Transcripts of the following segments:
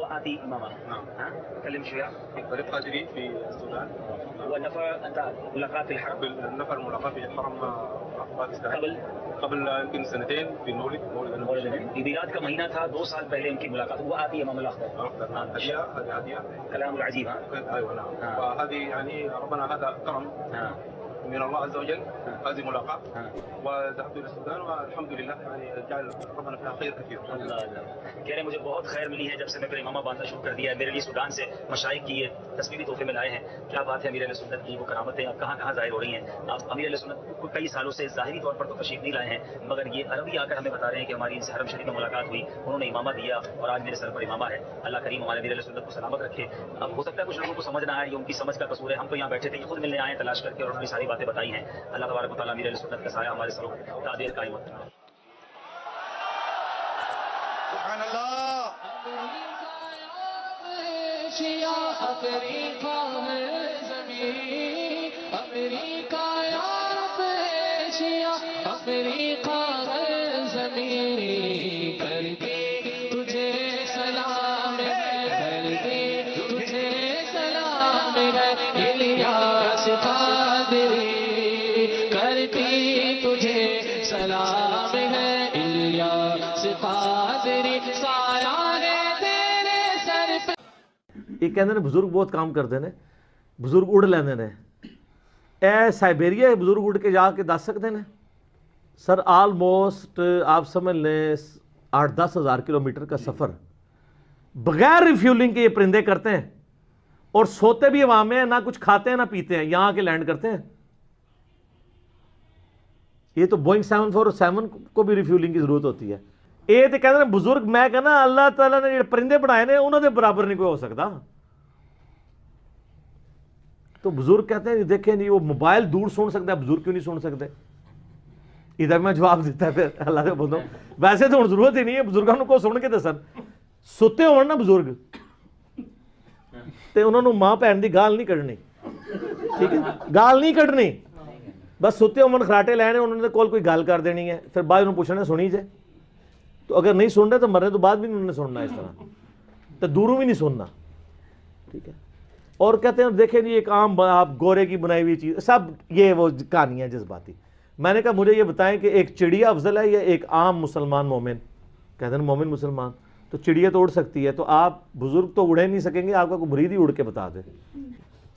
وآتي إمامه تكلم شوية. فريق قادري في السودان. هو النفر أنت ملاقات الحرم؟ النفر ملاقات في الحرم قبل يمكن سنتين في مولد النبي. میلاد کا مہینہ تھا 2 سال پہلے ان کی ملاقات. وہ آتی امام الاخضر هذه كلام العجيب. ايوه نعم. وهذه يعني ربنا هذا كرم من الله عز وجل هذه ملاقات. وذهبت الى السودان والحمد لله يعني جعل ربنا فيها خير كثير. کہہ رہے مجھے بہت خیر ملی ہے جب سے میں پھر امامہ باندھنا شروع کر دیا ہے. میرے لیے سودان سے مشائخ کی یہ تصویری تحفے میں لائے ہیں. کیا بات ہے امیر اہل سنت کی وہ کرامتیں اب کہاں کہاں ظاہر ہو رہی ہیں. آپ امیر اہل سنت کو کئی سالوں سے ظاہری طور پر تو تشریف نہیں لائے ہیں, مگر یہ عربی آ کر ہمیں بتا رہے ہیں کہ ہماری ان سے حرم شریف میں ملاقات ہوئی, انہوں نے امامہ دیا اور آج میرے سر پر امامہ ہے. اللہ کریم ہمارے امیر اہل سنت کو سلامت رکھے. اب ہو سکتا ہے کچھ لوگوں کو سمجھ نہ آئے, یہ ان کی سمجھ کا قصور ہے. ہم تو یہاں بیٹھے تھے, یہ خود ملنے آئے تلاش کر کے, اور انہوں نے ساری باتیں بتائی ہیں. اللہ تبارک و تعالیٰ امیر اہل سنت کا سایہ ہمارے سروں کا دیر قائم رکھے. سبحان اللہ. افریقہ ہے زمین, امریکہ یورپ ایشیا, افریقہ ہے زمین. کرتی تجھے سلام ہے, کرتی تجھے سلام ہے, الیاس قادری. کرتی تجھے سلام ہے, الیاس قادری. سایہ ہے تیرے سر پہ. یہ کہتے ہیں بزرگ بہت کام کرتے ہیں, بزرگ اڑ لیندے نے. اے سائبیریا بزرگ اڑ کے جا کے دس سکتے ہیں سر. آلموسٹ آپ سمجھ لیں 8-10 ہزار کلومیٹر کا سفر بغیر ریفیولنگ کے یہ پرندے کرتے ہیں, اور سوتے بھی عوام میں ہیں, نہ کچھ کھاتے ہیں نہ پیتے ہیں, یہاں کے لینڈ کرتے ہیں. یہ تو بوئنگ 747 کو بھی ریفیولنگ کی ضرورت ہوتی ہے. یہ تو کہتے ہیں بزرگ, میں کہنا اللہ تعالیٰ نے جو پرندے بنائے نے انہوں نے برابر نہیں کوئی ہو سکتا. تو بزرگ کہتے ہیں دیکھیں جی وہ موبائل دور سن سکتا ہے, بزرگ کیوں نہیں سن سکتے. ادھر میں جواب دیتا ہے پھر اللہ سے بولتا ہوں ویسے تو ضرورت ہی نہیں ہے بزرگوں کو سن کے دسن. ستے ہو نا بزرگ تے انہوں نے ماں بھن دی گال نہیں کڈنی, ٹھیک ہے, گال نہیں کڈنی, بس ستے ہون خراٹے لینے, انہوں نے کول کوئی گل کر دینی ہے, پھر بعد انہوں پوچھنا سنی جائے. تو اگر نہیں سن رہے تو مرنے تو بعد بھی انہوں نے سننا اس طرح, تو دوروں بھی نہیں سننا, ٹھیک ہے. اور کہتے ہیں دیکھیں جی ایک عام آپ گورے کی بنائی ہوئی چیز, سب یہ وہ کہانی ہے جذباتی. میں نے کہا مجھے یہ بتائیں کہ ایک چڑیا افضل ہے یا ایک عام مسلمان مومن. کہتے ہیں مومن مسلمان, تو چڑیا تو اڑ سکتی ہے, تو آپ بزرگ تو اڑے نہیں سکیں گے, آپ کا کوئی مرید ہی اڑ کے بتا دے.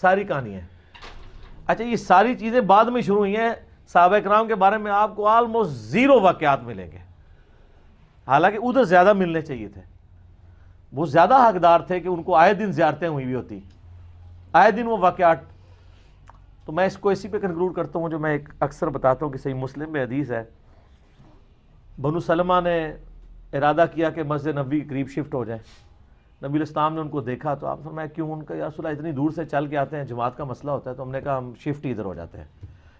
ساری کہانی ہے. اچھا یہ ساری چیزیں بعد میں شروع ہوئی ہیں. صحابہ کرام کے بارے میں آپ کو آلموسٹ 0 واقعات ملیں گے, حالانکہ ادھر زیادہ ملنے چاہیے تھے. وہ زیادہ حقدار تھے کہ ان کو آئے دن زیارتیں ہوئی بھی ہوتی, آئے دن وہ واقعات. تو میں اس کو اسی پہ کنکلوڈ کرتا ہوں جو میں ایک اکثر بتاتا ہوں کہ صحیح مسلم میں حدیث ہے. بنو سلمہ نے ارادہ کیا کہ مسجد نبوی کے قریب شفٹ ہو جائیں. نبی الاسلام نے ان کو دیکھا تو آپ فرمایا کیوں؟ ان کا یا رسول اللہ اتنی دور سے چل کے آتے ہیں, جماعت کا مسئلہ ہوتا ہے, تو ہم نے کہا ہم شفٹ ہی ادھر ہو جاتے ہیں.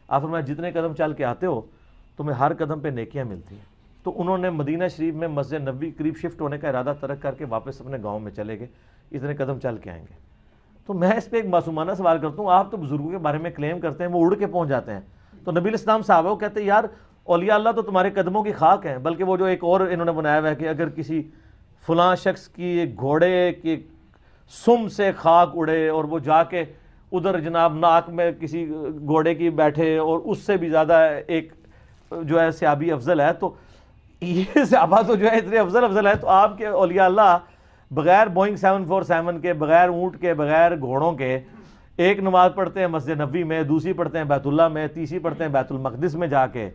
آپ فرمایا جتنے قدم چل کے آتے ہو تمہیں ہر قدم پہ نیکیاں ملتی ہیں. تو انہوں نے مدینہ شریف میں مسجد نبوی قریب شفٹ ہونے کا ارادہ ترک کر کے واپس اپنے گاؤں میں چلے گئے, اتنے قدم چل کے آئیں گے. تو میں اس پہ ایک معصومانہ سوال کرتا ہوں, آپ تو بزرگوں کے بارے میں کلیم کرتے ہیں وہ اڑ کے پہنچ جاتے ہیں, تو نبی علیہ السلام صحابہ کو کہتے ہیں یار اولیاء اللہ تو تمہارے قدموں کی خاک ہیں, بلکہ وہ جو ایک اور انہوں نے بنایا ہوا ہے کہ اگر کسی فلاں شخص کی گھوڑے کی سم سے خاک اڑے اور وہ جا کے ادھر جناب ناک میں کسی گھوڑے کی بیٹھے اور اس سے بھی زیادہ ایک جو ہے صحابی افضل ہے, تو یہ صحابہ تو جو ہے اتنے افضل ہے, تو آپ کے اولیاء اللہ بغیر بوئنگ 747 کے, بغیر اونٹ کے, بغیر گھوڑوں کے ایک نماز پڑھتے ہیں مسجد نبوی میں, دوسری پڑھتے ہیں بیت اللہ میں, تیسری پڑھتے ہیں بیت المقدس میں جا کے,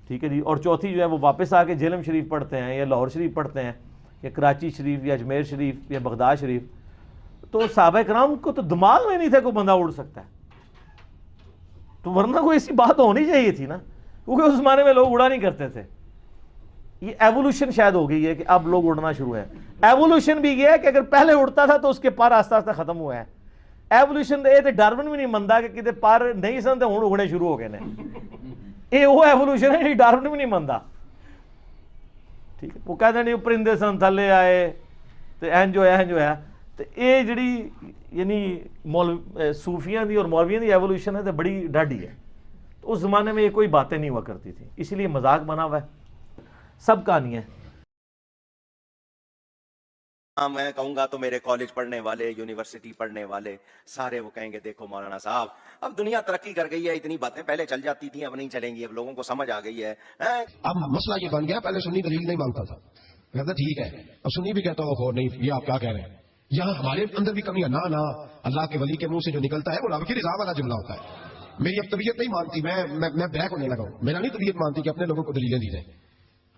ٹھیک ہے جی, اور چوتھی جو ہے وہ واپس آ کے جہلم شریف پڑھتے ہیں یا لاہور شریف پڑھتے ہیں یا کراچی شریف یا اجمیر شریف یا بغداد شریف. تو صحابہ کرام کو تو دماغ میں نہیں تھا کوئی بندہ اڑ سکتا ہے, تو ورنہ کوئی ایسی بات ہونی چاہیے تھی نا, کیونکہ اس زمانے میں لوگ اڑا نہیں کرتے تھے. یہ ایوولوشن شاید ہو گئی ہے کہ اب لوگ اڑنا شروع ہے. ایوولوشن بھی یہ ہے کہ اگر پہلے اڑتا تھا تو اس کے پر آہستہ آہستہ ختم ہوا ہے. ایوولوشن یہ تو ڈارون بھی نہیں منتا کہ کتے پر نہیں سن تو ہوں اگنے شروع ہو گئے نے, یہ وہ ایوولوشن ہے ڈارون بھی نہیں منتا. ٹھیک ہے, وہ کہتے ہیں پرندے سن تھلے آئے تو اینج ہویا تو یہ جڑی یعنی صوفیاں دی اور مولویاں دی ایوولوشن ہے تو بڑی ڈاڈی ہے. تو اس زمانے میں یہ کوئی باتیں نہیں ہوا کرتی تھی, اسی لیے مذاق بنا ہوا ہے. سب کہانیاں میں کہوں گا تو میرے کالج پڑھنے والے, یونیورسٹی پڑھنے والے سارے وہ کہیں گے دیکھو مولانا صاحب اب دنیا ترقی کر گئی ہے, اتنی باتیں پہلے چل جاتی تھیں اب نہیں چلیں گی, اب لوگوں کو سمجھ آ گئی ہے. اب مسئلہ یہ بن گیا, پہلے سنی دلیل نہیں مانگتا تھا, کہتا ٹھیک ہے, اب سنی بھی کہتا ہو نہیں یہ آپ کیا کہہ رہے ہیں. یہاں ہمارے اندر بھی کمی ہے نا, اللہ کے ولی کے منہ سے جو نکلتا ہے وہ رب کی رضا والا جملہ ہوتا ہے. میری اب طبیعت نہیں مانتی, میں بیک ہونے لگا ہوں, میرا نہیں طبیعت مانتی کہ اپنے لوگوں کو دلیلیں دی جائیں.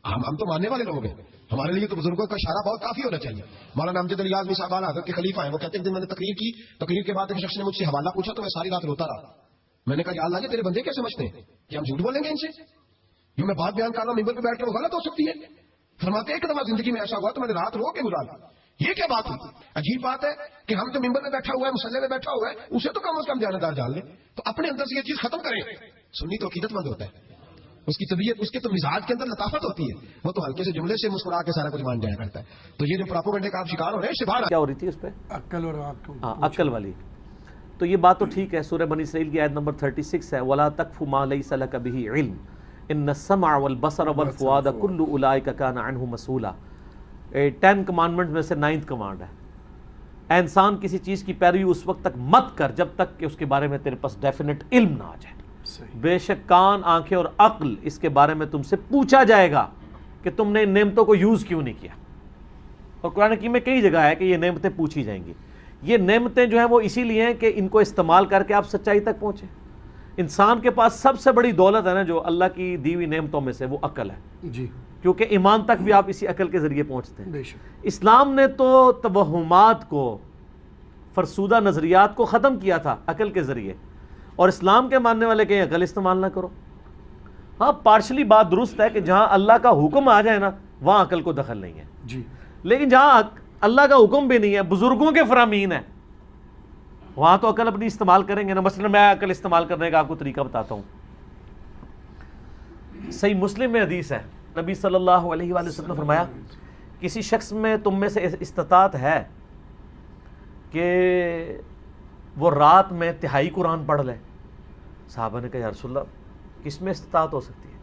ہم تو ماننے والے لوگ ہیں, ہمارے لیے تو بزرگوں کا اشارہ بہت کافی ہونا چاہیے. مولانا امجد علی اعظمی صاحب حضرت کے خلیفہ ہیں, وہ کہتے ہیں کہ میں نے تقریر کی, تقریر کے بعد ایک شخص نے مجھ سے حوالہ پوچھا تو میں ساری رات روتا رہا. میں نے کہا یا اللہ, یہ تیرے بندے کیا سمجھتے ہیں کہ ہم جھوٹ بولیں گے ان سے؟ جو میں بات بیان کر رہا ہوں ممبر پہ بیٹھ کے وہ غلط ہو سکتی ہے. فرماتے ایک دفعہ زندگی میں ایسا ہوا تو میں نے رات رو کے گزاری. یہ کیا بات ہوئی؟ عجیب بات ہے کہ ہم جو ممبر میں بیٹھا ہوا ہے, مسلح میں بیٹھا ہوا ہے, اسے تو کم از کم جانبدار جان لیں. تو اپنے اندر سے یہ چیز ختم کریں. سنی تو عقیدت مند ہوتا ہے, اس کی طبیعت, اس کے تو مزاج کے اندر لطافت ہوتی ہے, وہ تو ہلکے سے جملے سے مسکرا کے سارا کچھ مان جایا کرتا ہے. تو یہ جو پراپوگنڈے کا آپ شکار ہو رہے ہیں, اس سے باہر کیا ہو رہی تھی اس پہ عقل اور عقل والی. تو یہ بات تو ٹھیک ہے, سورہ بنی اسرائیل کی آیت نمبر 36 ہے, وَلَا تَقْفُ مَا لَيْسَ لَكَ بِهِ عِلْمٌ إِنَّ السَّمْعَ وَالْبَصَرَ وَالْفُؤَادَ كُلُّ أُولَٰئِكَ كَانَ عَنْهُ مسؤولا. 10 کمانڈمنٹ میں سے 9th کمانڈ ہے, اے انسان کسی چیز کی پیروی اس وقت تک مت کر جب تک کہ اس کے بارے میں تیرے پاس ڈیفینٹ علم نہ آ جائے. بے شک کان, آنکھیں اور عقل اس کے بارے میں تم سے پوچھا جائے گا کہ تم نے ان نعمتوں کو یوز کیوں نہیں کیا. اور قرآن حکیم میں کئی جگہ ہے کہ یہ نعمتیں پوچھی جائیں گی. یہ نعمتیں جو ہیں وہ اسی لیے ہیں کہ ان کو استعمال کر کے آپ سچائی تک پہنچیں. انسان کے پاس سب سے بڑی دولت ہے نا جو اللہ کی دی ہوئی نعمتوں میں سے, وہ عقل ہے جی, کیونکہ ایمان تک بھی آپ اسی عقل کے ذریعے پہنچتے ہیں. بے شک. اسلام نے تو توہمات کو, فرسودہ نظریات کو ختم کیا تھا عقل کے ذریعے, اور اسلام کے ماننے والے کہیں عقل استعمال نہ کرو. ہاں پارشلی بات درست ہے کہ جہاں اللہ کا حکم آ جائے نا وہاں عقل کو دخل نہیں ہے جی, لیکن جہاں اللہ کا حکم بھی نہیں ہے, بزرگوں کے فرامین ہے, وہاں تو عقل اپنی استعمال کریں گے نا. مثلا میں عقل استعمال کرنے کا آپ کو طریقہ بتاتا ہوں. صحیح مسلم میں حدیث ہے, نبی صلی اللہ علیہ وآلہ وسلم نے فرمایا کسی شخص میں تم میں سے استطاعت ہے کہ وہ رات میں تہائی قرآن پڑھ لے. صحابہ نے کہا یا رسول اللہ کس میں استطاعت ہو سکتی ہے؟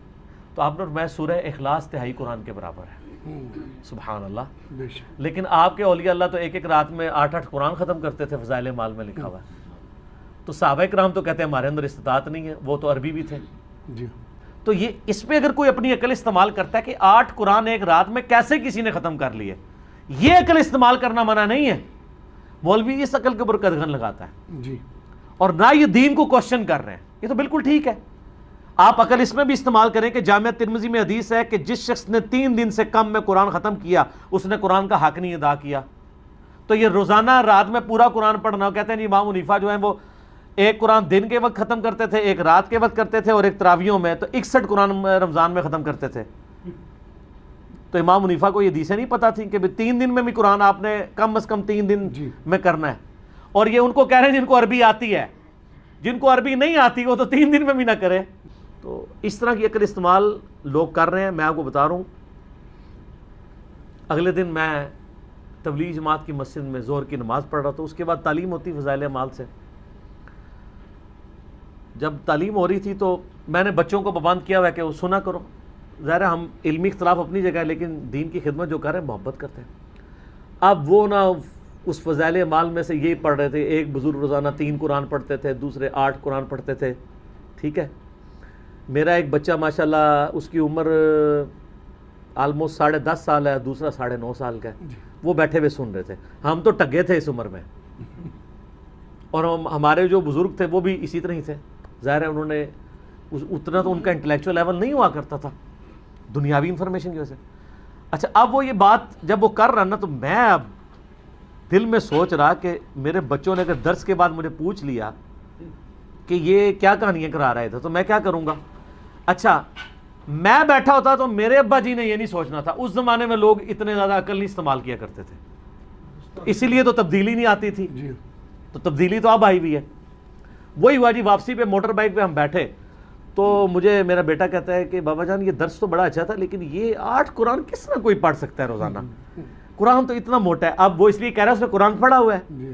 تو آپ نے فرمایا سورہ اخلاص تہائی قرآن کے برابر ہے. سبحان اللہ. بے شک. لیکن آپ کے اولیاء اللہ تو ایک ایک رات میں 8 قرآن ختم کرتے تھے, فضائل مال میں لکھا ہوا ہے. تو صحابہ کرام تو کہتے ہیں ہمارے اندر استطاعت نہیں ہے, وہ تو عربی بھی تھے. جی, تو یہ اس پہ اگر کوئی اپنی عقل استعمال کرتا ہے کہ 8 قرآن ایک رات میں کیسے کسی نے ختم کر لیے, یہ عقل استعمال کرنا منع نہیں ہے. مولوی اس عقل کے اوپر قدغن لگاتا ہے جی, اور نہ یہ دین کو کوشچن کر رہے ہیں, یہ تو بالکل ٹھیک ہے. آپ عقل اس میں بھی استعمال کریں کہ جامعہ ترمذی میں حدیث ہے کہ جس شخص نے 3 دن سے کم میں قرآن ختم کیا اس نے قرآن کا حق نہیں ادا کیا. تو یہ روزانہ رات میں پورا قرآن پڑھنا, کہتے ہیں امام حنیفہ جو ہیں وہ ایک قرآن دن کے وقت ختم کرتے تھے, ایک رات کے وقت کرتے تھے, اور ایک تراویحوں میں, تو 61 قرآن رمضان میں ختم کرتے تھے. تو امام حنیفہ کو یہ حدیثیں نہیں پتہ تھیں کہ 3 دن میں بھی قرآن آپ نے کم از کم 3 دن میں کرنا ہے. اور یہ ان کو کہہ رہے ہیں جن کو عربی آتی ہے, جن کو عربی نہیں آتی وہ تو 3 دن میں بھی نہ کرے. تو اس طرح کی عقل استعمال لوگ کر رہے ہیں. میں آپ کو بتا رہا ہوں, اگلے دن میں تبلیغ جماعت کی مسجد میں ظہر کی نماز پڑھ رہا تھا, اس کے بعد تعلیم ہوتی فضائل اعمال سے. جب تعلیم ہو رہی تھی تو میں نے بچوں کو پابند کیا ہوا ہے کہ وہ سنا کرو. ظاہر ہے ہم علمی اختلاف اپنی جگہ ہے, لیکن دین کی خدمت جو کر رہے ہیں محبت کرتے ہیں. اب وہ نہ اس فضائل اعمال میں سے یہی پڑھ رہے تھے, ایک بزرگ روزانہ 3 قرآن پڑھتے تھے, دوسرے 8 قرآن پڑھتے تھے. ٹھیک ہے, میرا ایک بچہ ماشاءاللہ اس کی عمر آلموسٹ 10.5 سال ہے, دوسرا 9.5 سال کا ہے. وہ بیٹھے ہوئے سن رہے تھے. ہم تو ٹگے تھے اس عمر میں, اور ہمارے جو بزرگ تھے وہ بھی اسی طرح ہی تھے. ظاہر ہے انہوں نے اتنا تو ان کا انٹلیکچوئل لیول نہیں ہوا کرتا تھا دنیاوی انفارمیشن کی وجہ سے. اچھا, اب وہ یہ بات جب وہ کر رہا نا, تو میں اب دل میں سوچ رہا کہ میرے بچوں نے اگر درس کے بعد مجھے پوچھ لیا کہ یہ کیا کہانیاں کرا رہے تھے تو میں کیا کروں گا. اچھا, میں بیٹھا ہوتا تو میرے ابا جی نے یہ نہیں سوچنا تھا. اس زمانے میں لوگ اتنے زیادہ عقل نہیں استعمال کیا کرتے تھے, اسی لیے تو تبدیلی نہیں آتی تھی. تو تبدیلی تو اب آئی ہوئی ہے. وہی ہوا جی, واپسی پہ موٹر بائک پہ ہم بیٹھے تو مجھے میرا بیٹا کہتا ہے کہ بابا جان یہ درس تو بڑا اچھا تھا, لیکن یہ 8 قرآن کس طرح کوئی پڑھ سکتا ہے روزانہ, قرآن تو اتنا موٹا ہے. اب وہ اس لیے کہہ رہا ہے اس نے قرآن پڑھا ہوا ہے,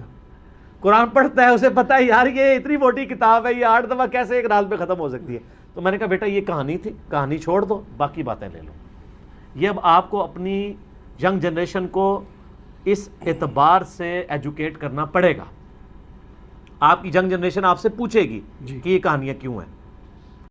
قرآن پڑھتا ہے, اسے پتہ ہے یار یہ اتنی موٹی کتاب ہے, یہ 8 دفعہ کیسے ایک رات میں ختم ہو سکتی ہے. تو میں نے کہا بیٹا یہ کہانی تھی, کہانی چھوڑ دو, باقی باتیں لے لو. یہ اب آپ کو اپنی ینگ جنریشن کو اس اعتبار سے ایجوکیٹ کرنا پڑے گا. آپ کی ینگ جنریشن آپ سے پوچھے گی کہ یہ کہانیاں کیوں ہیں.